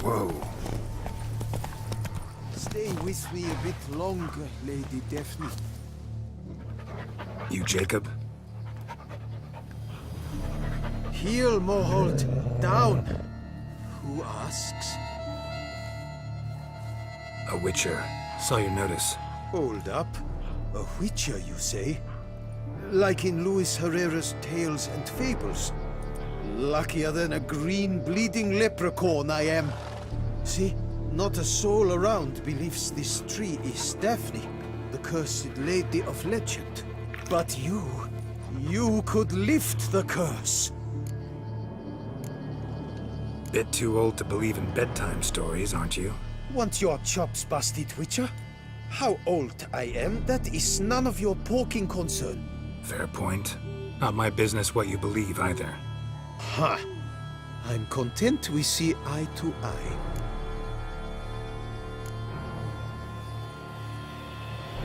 Whoa. Stay with me a bit longer, Lady Daphne. You Jacob? Heel, Moholt. Down. Who asks? A witcher. Saw your notice. Hold up. A witcher, you say? Like in Luis Herrera's Tales and Fables. Luckier than a green bleeding leprechaun I am. See, not a soul around believes this tree is Daphne, the cursed lady of legend. But you could lift the curse. Bit too old to believe in bedtime stories, aren't you? Want your chops busted, Witcher? How old I am, that is none of your porking concern. Fair point. Not my business what you believe either. Ha! I'm content we see eye to eye.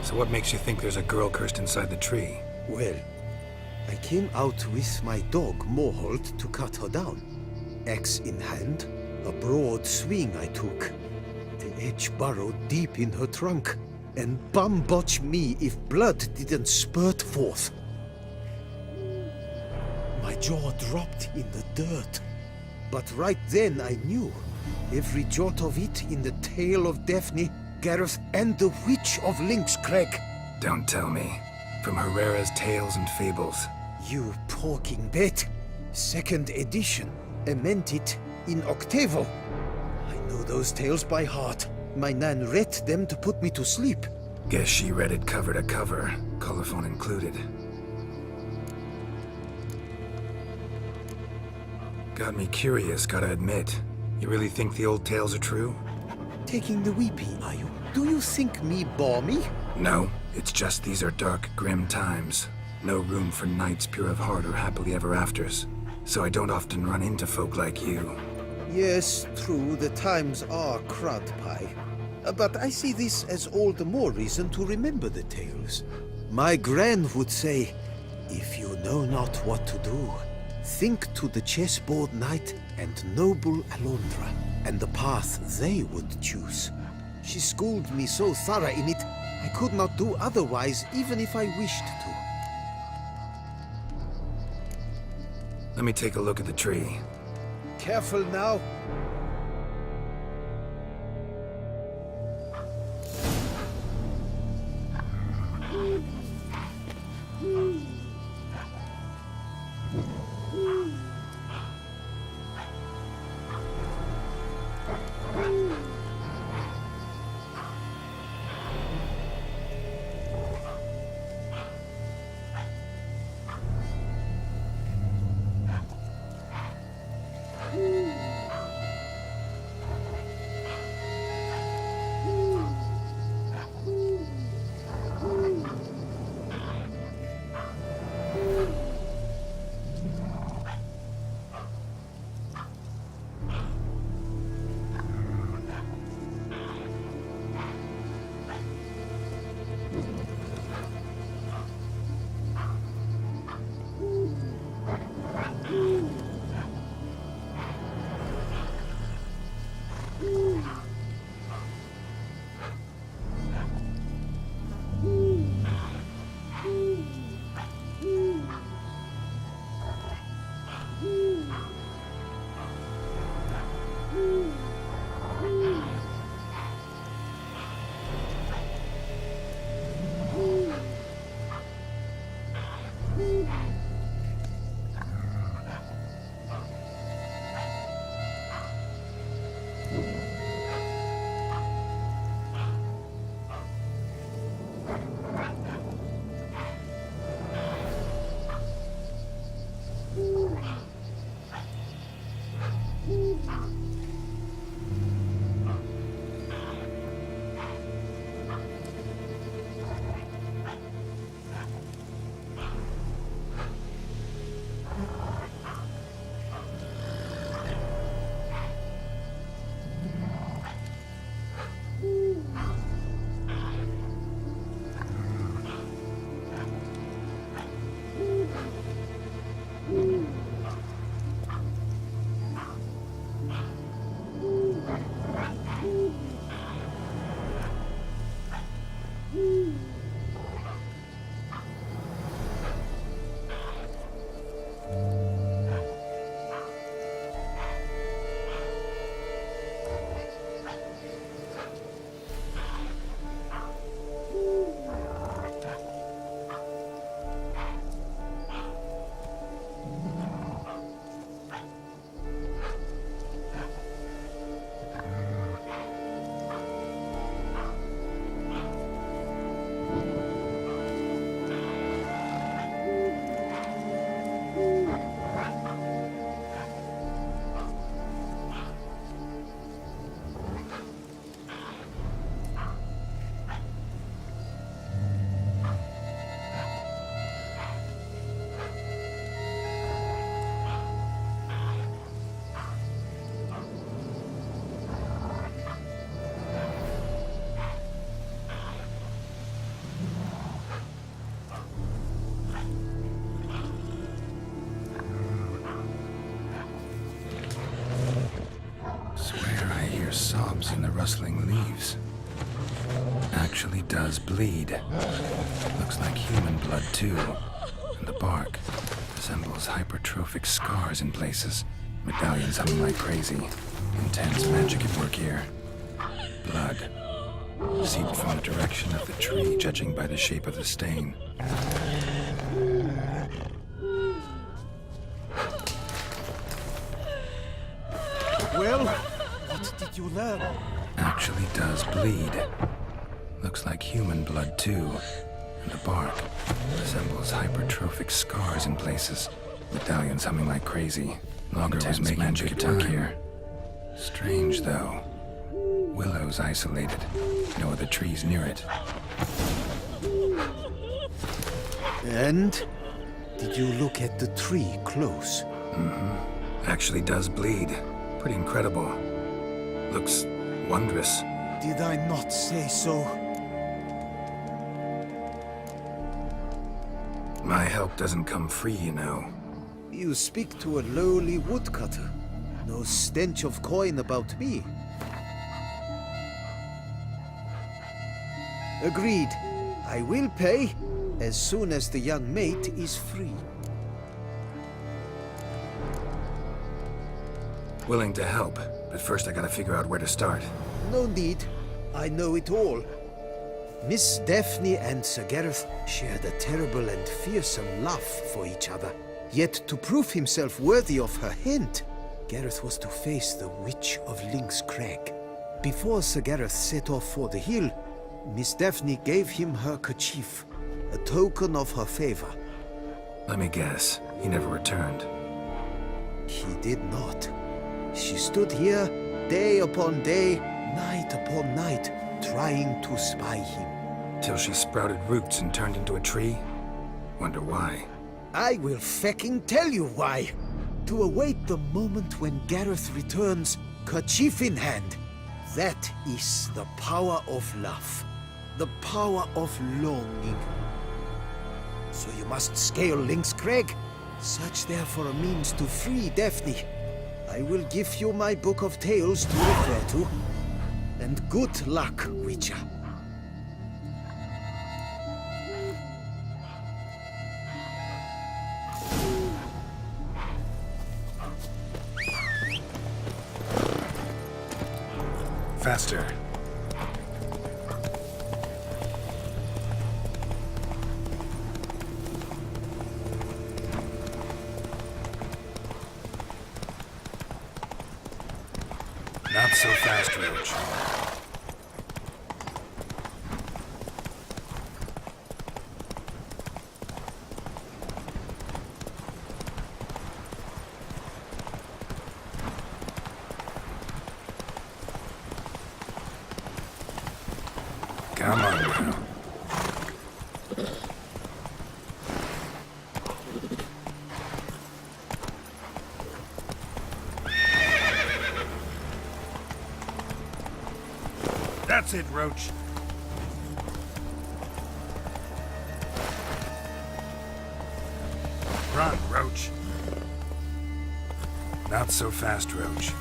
So what makes you think there's a girl cursed inside the tree? Well, I came out with my dog, Moholt, to cut her down. Axe in hand, a broad swing I took. The edge burrowed deep in her trunk, and bum-botch me if blood didn't spurt forth. My jaw dropped in the dirt. But right then I knew. Every jot of it in the tale of Daphne, Gareth, and the Witch of Lynx Crag. Don't tell me. From Herrera's Tales and Fables. You porking bet. Second edition. Ementit in octavo. I know those tales by heart. My nan read them to put me to sleep. Guess she read it cover to cover, colophon included. Got me curious, gotta admit. You really think the old tales are true? Taking the weepy, are you? Do you think me balmy? No, it's just these are dark, grim times. No room for knights pure of heart or happily ever afters. So I don't often run into folk like you. Yes, true, the times are crud pie. But I see this as all the more reason to remember the tales. My gran would say, if you know not what to do, think to the chessboard knight and noble Alondra, and the path they would choose. She schooled me so thorough in it, I could not do otherwise even if I wished to. Let me take a look at the tree. Careful now. Swear I hear sobs in the rustling leaves. Actually does bleed. Looks like human blood too. And the bark resembles hypertrophic scars in places. Medallions humming like crazy. Intense magic at work here. Blood seeped from the direction of the tree, judging by the shape of the stain. Well, what did you learn? Actually does bleed. Looks like human blood too. And the bark resembles hypertrophic scars in places. Medallions humming like crazy. Logger was making magic at work here. Strange though. Willow's isolated. No other trees near it. And? Did you look at the tree close? Actually does bleed. Pretty incredible. Looks wondrous. Did I not say so? My help doesn't come free, you know. You speak to a lowly woodcutter. No stench of coin about me. Agreed. I will pay as soon as the young mate is free. Willing to help, but first I gotta figure out where to start. No need. I know it all. Miss Daphne and Sir Gareth shared a terrible and fearsome love for each other. Yet to prove himself worthy of her hand, Gareth was to face the Witch of Lynx Crag. Before Sir Gareth set off for the hill, Miss Daphne gave him her kerchief, a token of her favor. Let me guess, he never returned. He did not. She stood here day upon day, night upon night, trying to spy him. Till she sprouted roots and turned into a tree? Wonder why. I will fecking tell you why. To await the moment when Gareth returns, kerchief in hand. That is the power of love. The power of longing. So you must scale Lynx Crag. Search there for a means to free Daphne. I will give you my book of tales to refer to. And good luck, Witcher. Faster. Not so fast, Roach. Come on now. That's it, Roach. Run, Roach. Not so fast, Roach.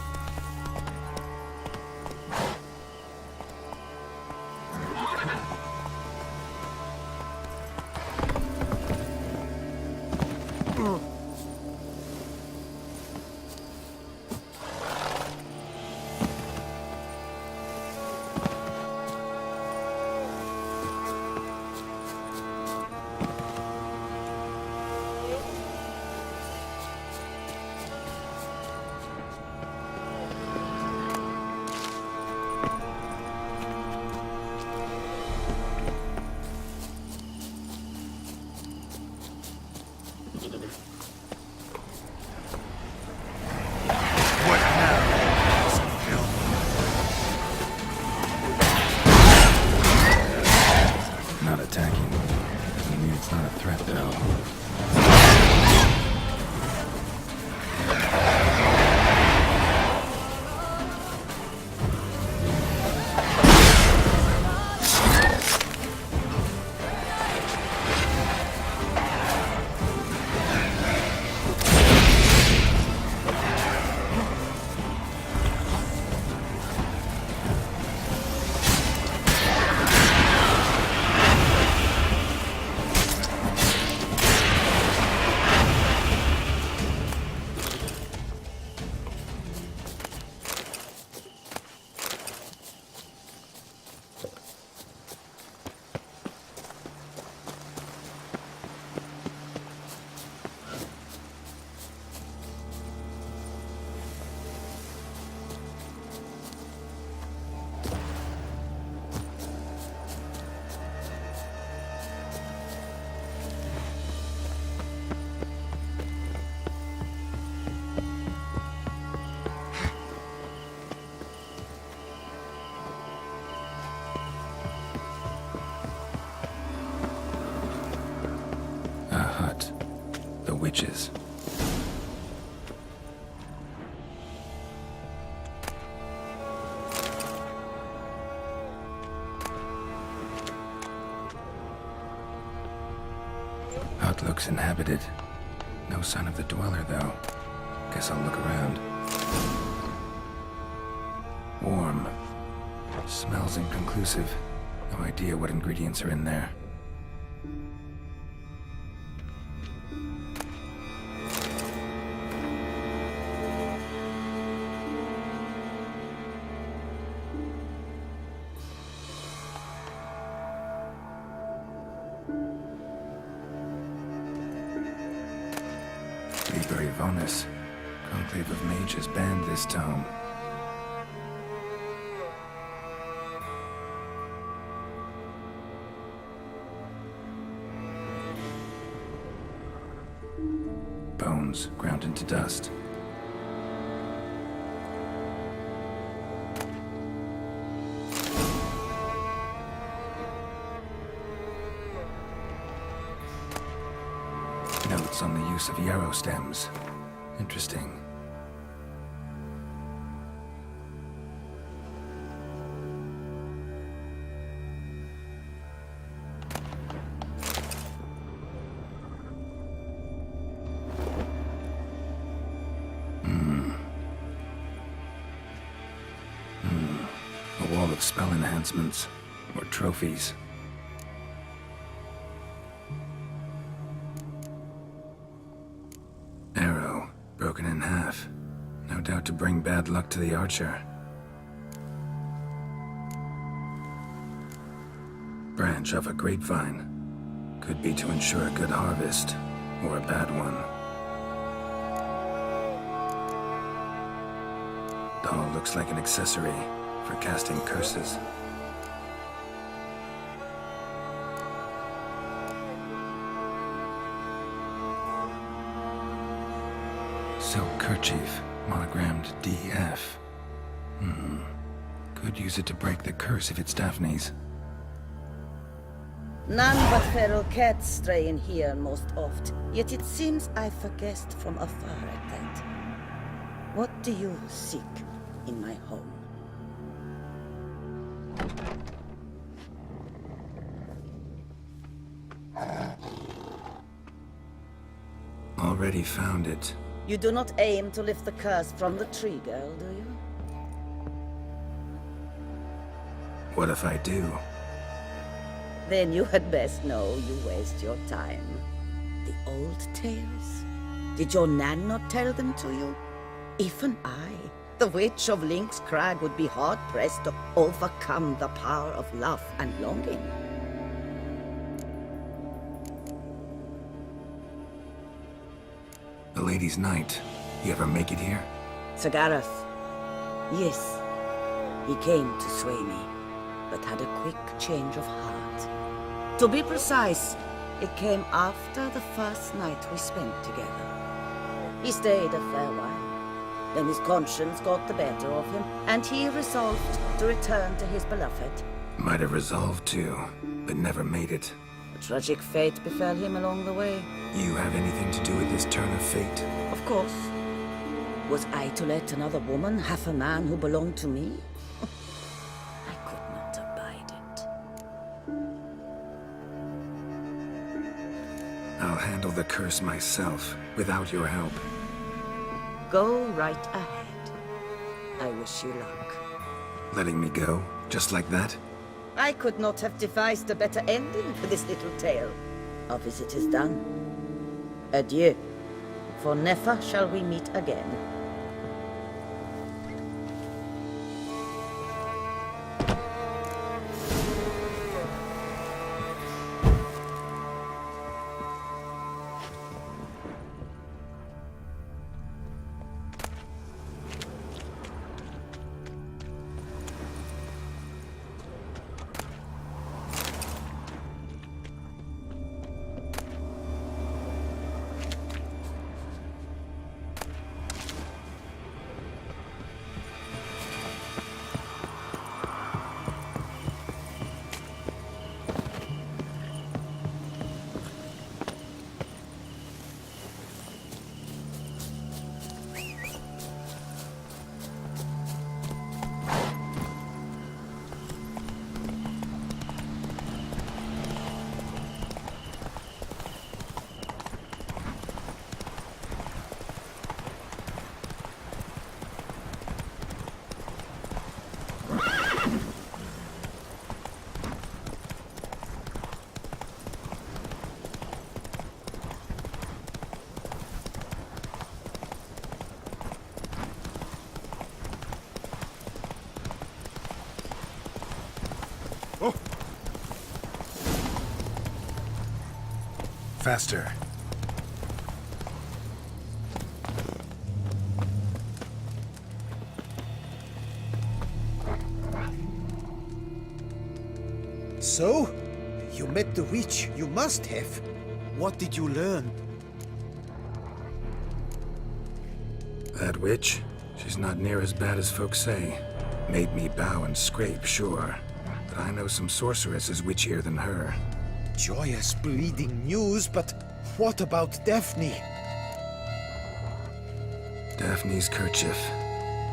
witches. Hut looks inhabited. No sign of the dweller, though. Guess I'll look around. Warm. Smells inconclusive. No idea what ingredients are in there. Liber Yvonis. Conclave of Mages banned this tome. Bones ground into dust. Notes on the use of yarrow stems. Interesting. A wall of spell enhancements, or trophies. Arrow, broken in half. No doubt to bring bad luck to the archer. Branch of a grapevine. Could be to ensure a good harvest, or a bad one. Doll looks like an accessory for casting curses. Silk kerchief, monogrammed DF. Could use it to break the curse if it's Daphne's. None but feral cats stray in here most oft, yet it seems I've guessed from afar at that. What do you seek in my home? Already found it. You do not aim to lift the curse from the tree girl, do you? What if I do? Then you had best know you waste your time. The old tales? Did your Nan not tell them to you? Even I, the Witch of Lynx Crag, would be hard-pressed to overcome the power of love and longing. The Lady's Knight. You ever make it here? Sagarath. Yes. He came to sway me, but had a quick change of heart. To be precise, it came after the first night we spent together. He stayed a fair while. Then his conscience got the better of him, and he resolved to return to his beloved. Might have resolved to, but never made it. A tragic fate befell him along the way. You have anything to do with this turn of fate? Of course. Was I to let another woman have a man who belonged to me? I could not abide it. I'll handle the curse myself, without your help. Go right ahead. I wish you luck. Letting me go, just like that? I could not have devised a better ending for this little tale. Our visit is done. Adieu. For never shall we meet again. Faster. So? You met the witch. You must have. What did you learn? That witch, she's not near as bad as folks say. Made me bow and scrape, sure. But I know some sorceresses witchier than her. Joyous bleeding news, but what about Daphne? Daphne's kerchief.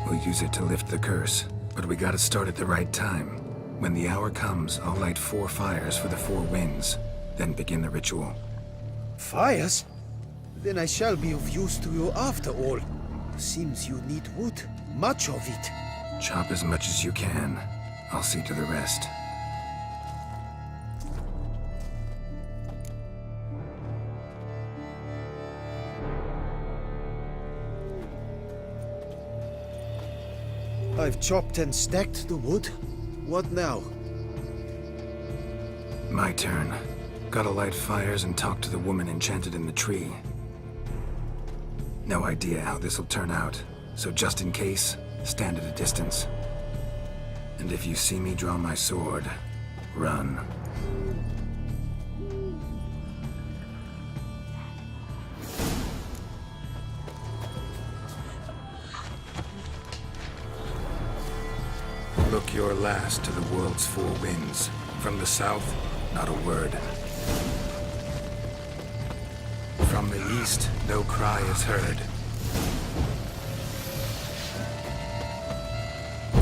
We'll use it to lift the curse. But we gotta start at the right time. When the hour comes, I'll light 4 fires for the 4 winds. Then begin the ritual. Fires? Then I shall be of use to you after all. Seems you need wood. Much of it. Chop as much as you can. I'll see to the rest. I've chopped and stacked the wood. What now? My turn. Gotta light fires and talk to the woman enchanted in the tree. No idea how this'll turn out, so just in case, stand at a distance. And if you see me draw my sword, run. Look your last to the world's 4 winds. From the south, not a word. From the east, no cry is heard.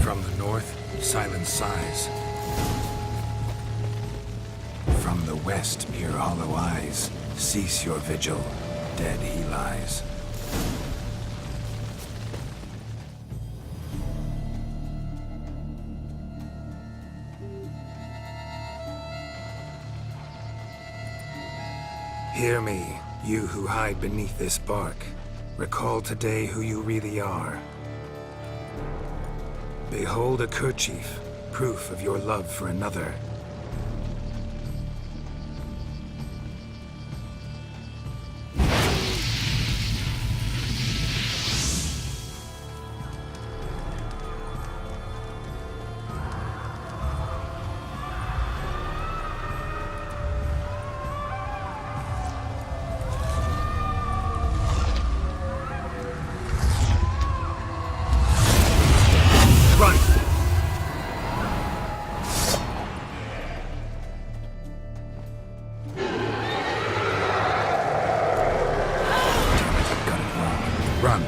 From the north, silence sighs. From the west, mere hollow eyes. Cease your vigil, dead he lies. Hear me, you who hide beneath this bark. Recall today who you really are. Behold a kerchief, proof of your love for another. Run! Got it wrong. Run!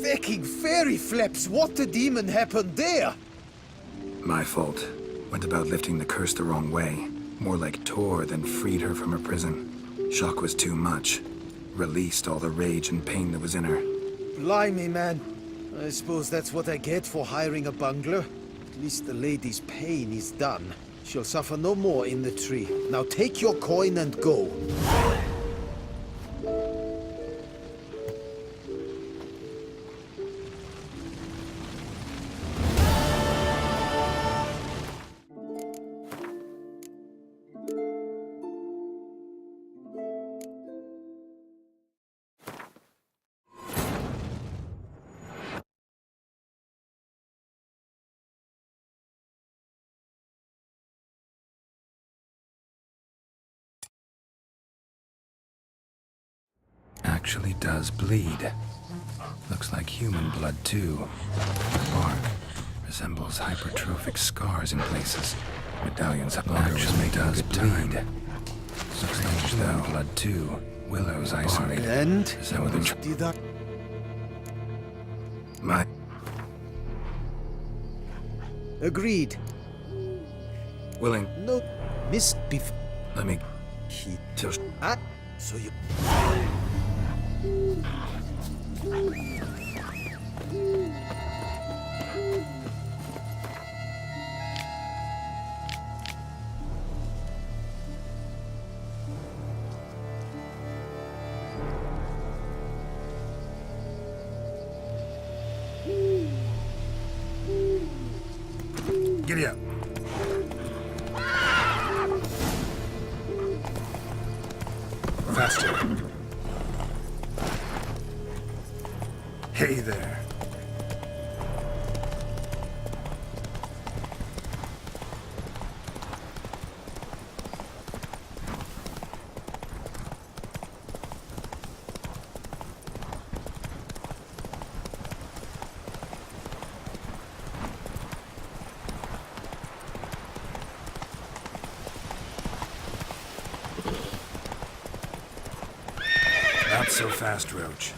Fecking fairy flaps! What the demon happened there? My fault. Went about lifting the curse the wrong way. More like tore than freed her from her prison. Shock was too much. Released all the rage and pain that was in her. Blimey, man. I suppose that's what I get for hiring a bungler. At least the lady's pain is done. She'll suffer no more in the tree. Now take your coin and go. actually does bleed. Looks like human blood, too. The bark resembles hypertrophic scars in places. Medallions actually does bleed. Looks like human blood, too. Willow's isolated. And So the did I? my Agreed. willing. No, missed before. Let me He. just. Ah, so you. Giddy up. Faster. Hey there. Not so fast, Roach.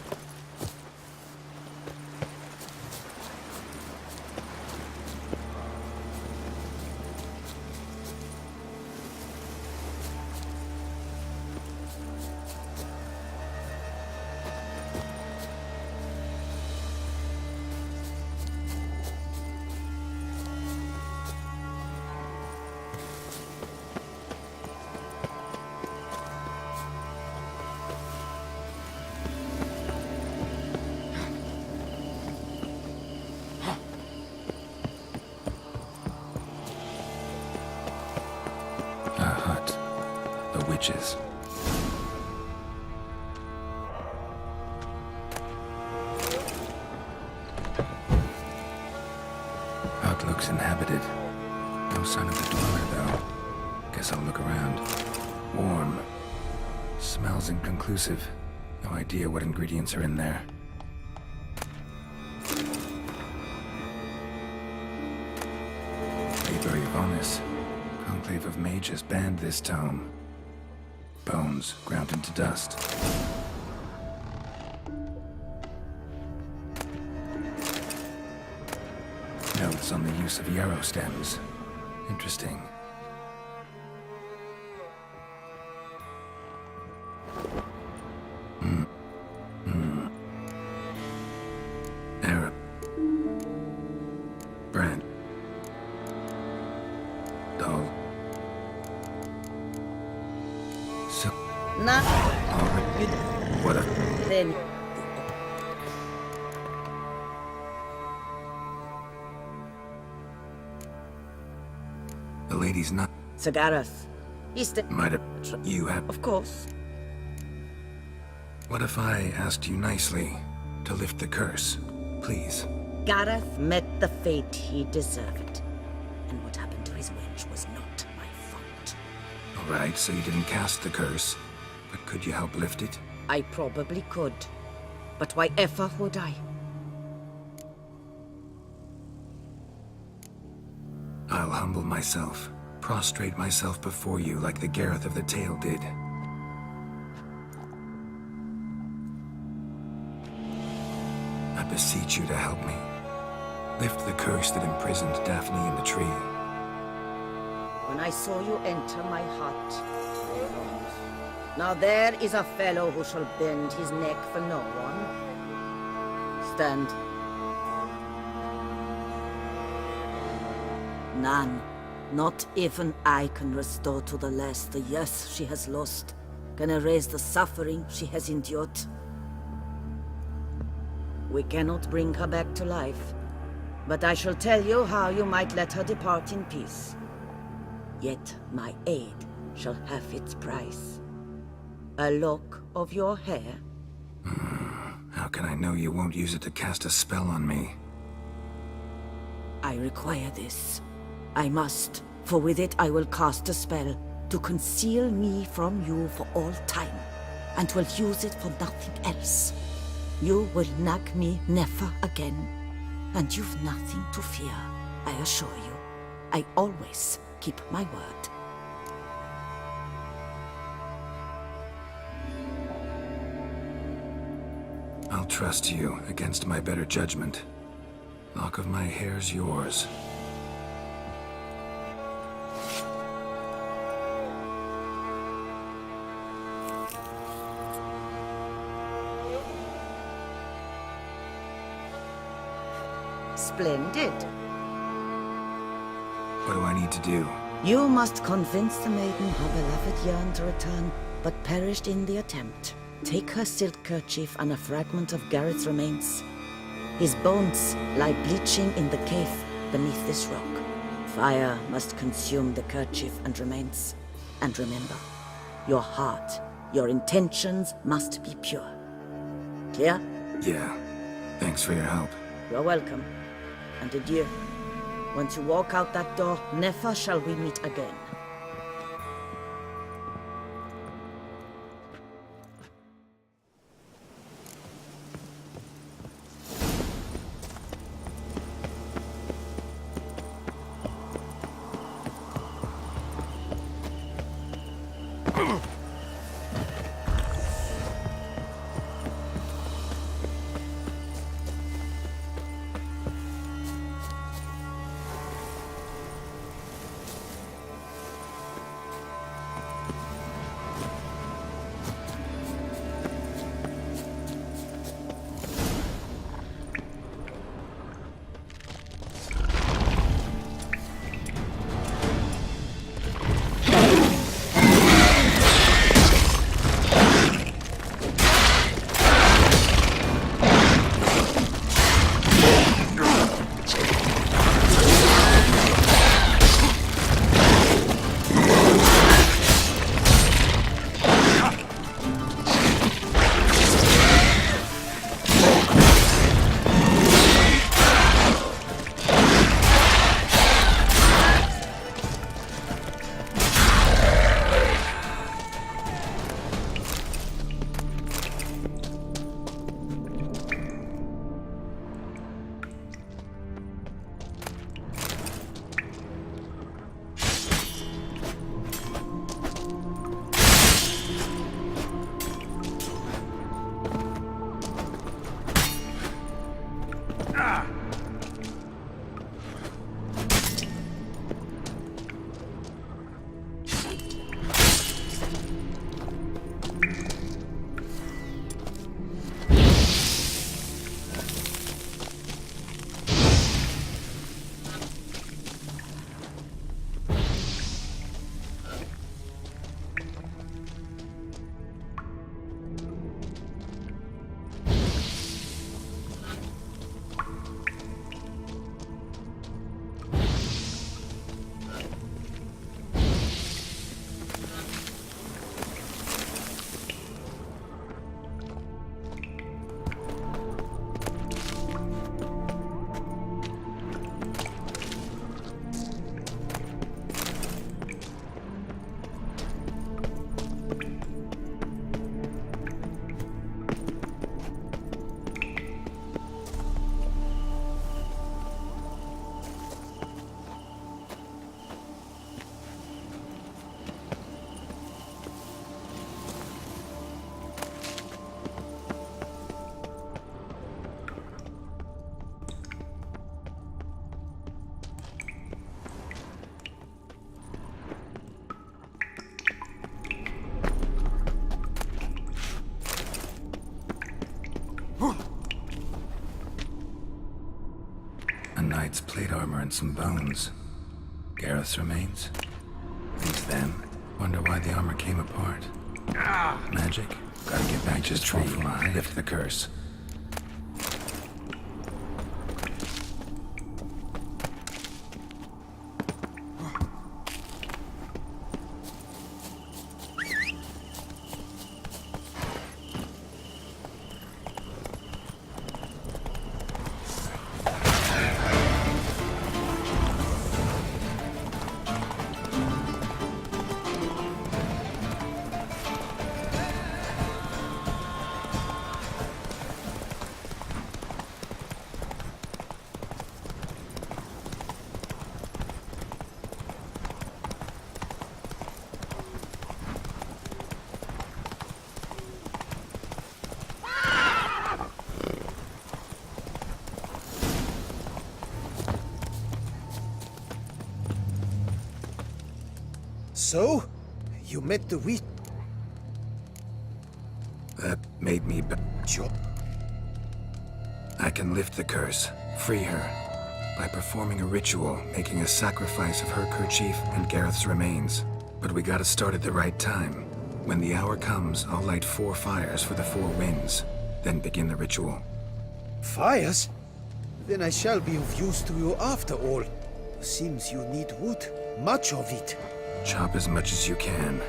A hut. The witches. Hut looks inhabited. No sign of the dweller, though. Guess I'll look around. Warm. Smells inconclusive. No idea what ingredients are in there. Liber Yvonis. Conclave of Mages banned this tome. Bones ground into dust. Notes on the use of yarrow stems. Interesting. Arab. Brand. Dull. So. Nah, Already. What a. then. The lady's not. Sir Gareth. He's the... Might have. You have. Of course. What if I asked you nicely to lift the curse? Please. Gareth met the fate he deserved. And what happened to his wench was not my fault. Alright, so you didn't cast the curse. But could you help lift it? I probably could. But why ever would I? I'll humble myself. Prostrate myself before you like the Gareth of the Tale did. I beseech you to help me. Lift the curse that imprisoned Daphne in the tree. When I saw you enter my hut, I thought, now there is a fellow who shall bend his neck for no one. Stand. None. Not even I can restore to the lass the years she has lost, can erase the suffering she has endured. We cannot bring her back to life, but I shall tell you how you might let her depart in peace. Yet my aid shall have its price. A lock of your hair. How can I know you won't use it to cast a spell on me? I require this. I must, for with it I will cast a spell to conceal me from you for all time. and will use it for nothing else. You will nag me never again, and you've nothing to fear, I assure you. I always keep my word. I'll trust you against my better judgment. Lock of my hair's yours. Splendid. What do I need to do? You must convince the maiden her beloved yearned to return, but perished in the attempt. Take her silk kerchief and a fragment of Gareth's remains. His bones lie bleaching in the cave beneath this rock. Fire must consume the kerchief and remains. And remember, your heart, your intentions must be pure. Clear? Yeah. Thanks for your help. You're welcome. And adieu. Once you walk out that door, never shall we meet again. A knight's plate armor and some bones. Gareth's remains? These them? Wonder why the armor came apart. Magic? Gotta get back to the tree, lift the curse. So, you met the witch. That made me Sure. I can lift the curse, free her, by performing a ritual, making a sacrifice of her kerchief and Gareth's remains. But we gotta start at the right time. When the hour comes, I'll light 4 fires for the 4 winds, then begin the ritual. Fires? Then I shall be of use to you after all. Seems you need wood. Much of it. Chop as much as you can.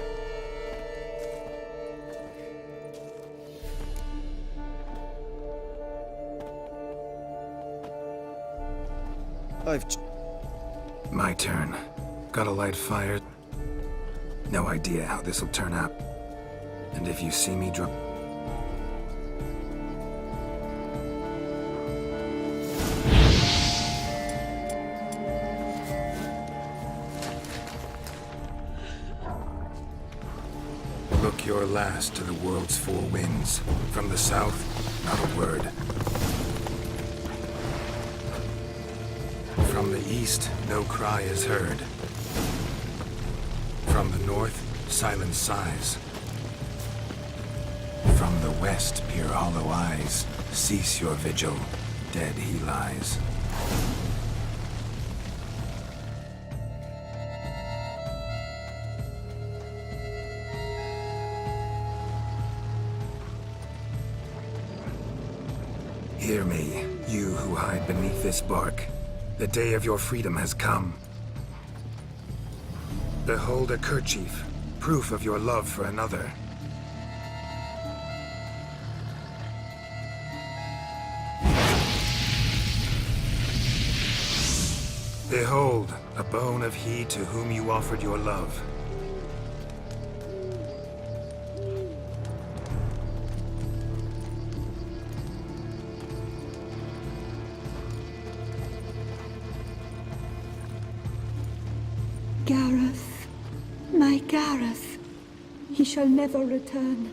My turn. Gotta light fire. No idea how this'll turn out. And if you see me drop... Look your last to the world's 4 winds. From the south, not a word. From the east, no cry is heard. From the north, silent sighs. From the west, peer hollow eyes. Cease your vigil, dead he lies. Hear me, you who hide beneath this bark. The day of your freedom has come. Behold a kerchief, proof of your love for another. Behold, a bone of he to whom you offered your love. Gareth, my Gareth, he shall never return.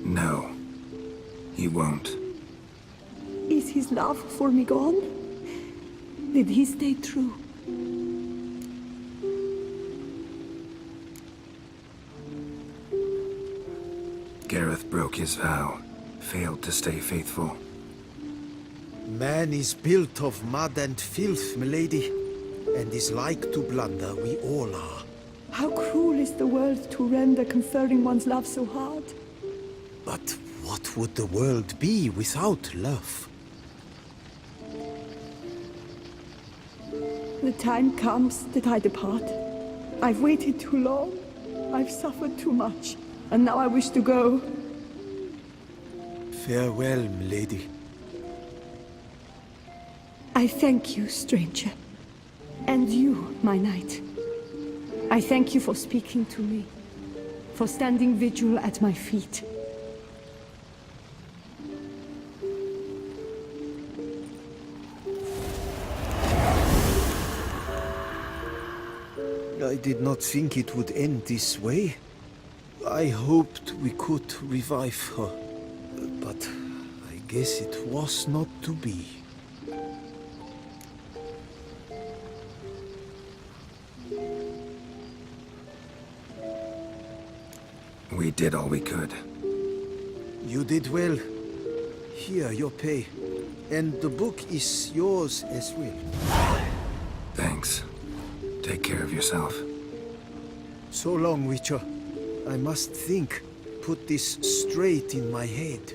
No, he won't. Is his love for me gone? Did he stay true? Gareth broke his vow, failed to stay faithful. Man is built of mud and filth, milady, and is like to blunder, we all are. How cruel is the world to render conferring one's love so hard. But what would the world be without love? The time comes that I depart. I've waited too long. I've suffered too much. And now I wish to go. Farewell, milady. I thank you, stranger. And you, my knight. I thank you for speaking to me. For standing vigil at my feet. I did not think it would end this way. I hoped we could revive her. But I guess it was not to be. We did all we could. You did well. Here, your pay. And the book is yours as well. Thanks. Take care of yourself. So long, Witcher. I must think. Put this straight in my head.